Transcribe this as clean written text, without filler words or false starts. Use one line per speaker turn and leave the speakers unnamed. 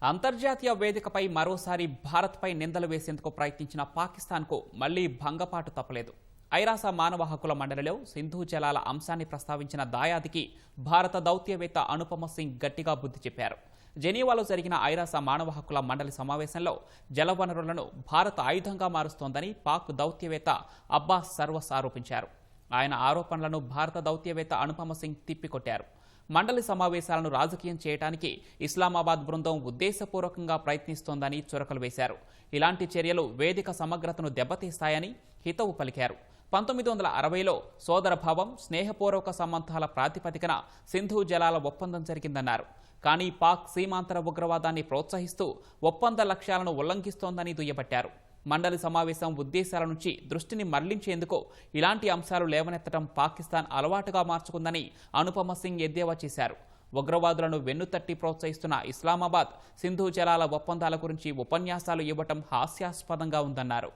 అంతర్జాతీయ వేదికపై మరోసారి భారత్పై నిందలు వేసేందుకు ప్రయత్నించిన పాకిస్తాన్కు మళ్లీ భంగపాటు తప్పలేదు. ఐరాస మానవ హక్కుల మండలిలో సింధు జలాల అంశాన్ని ప్రస్తావించిన దాయాదికి భారత దౌత్యవేత్త అనుపమ సింగ్ గట్టిగా బుద్ధి చెప్పారు. జెనీవాలో జరిగిన ఐరాస మానవ హక్కుల మండలి సమావేశంలో జలవనరులను భారత్ ఆయుధంగా మారుస్తోందని పాక్ దౌత్యవేత్త అబ్బాస్ సర్వస్ ఆరోపించారు. ఆయన ఆరోపణలను భారత దౌత్యవేత్త అనుపమ సింగ్ తిప్పికొట్టారు. మండలి సమావేశాలను రాజకీయం చేయడానికి ఇస్లామాబాద్ బృందం ఉద్దేశపూర్వకంగా ప్రయత్నిస్తోందని చురకలు వేశారు. ఇలాంటి చర్యలు వేదిక సమగ్రతను దెబ్బతీస్తాయని హితవు పలికారు. 1960లో సోదరభావం, స్నేహపూర్వక సంబంధాల ప్రాతిపదికన సింధు జలాల ఒప్పందం జరిగిందన్నారు. కానీ పాక్ సీమాంతర ఉగ్రవాదాన్ని ప్రోత్సహిస్తూ ఒప్పంద లక్ష్యాలను ఉల్లంఘిస్తోందని దుయ్యబట్టారు. మండలి సమావేశం ఉద్దేశాల నుంచి దృష్టిని మళ్లించేందుకు ఇలాంటి అంశాలు లేవనెత్తడం పాకిస్తాన్ అలవాటుగా మార్చుకుందని అనుపమ సింగ్ ఎద్దేవా చేశారు. ఉగ్రవాదులను వెన్నుతట్టి ప్రోత్సహిస్తున్న ఇస్లామాబాద్ సింధు జలాల ఒప్పందాల గురించి ఉపన్యాసాలు ఇవ్వటం హాస్యాస్పదంగా ఉందన్నారు.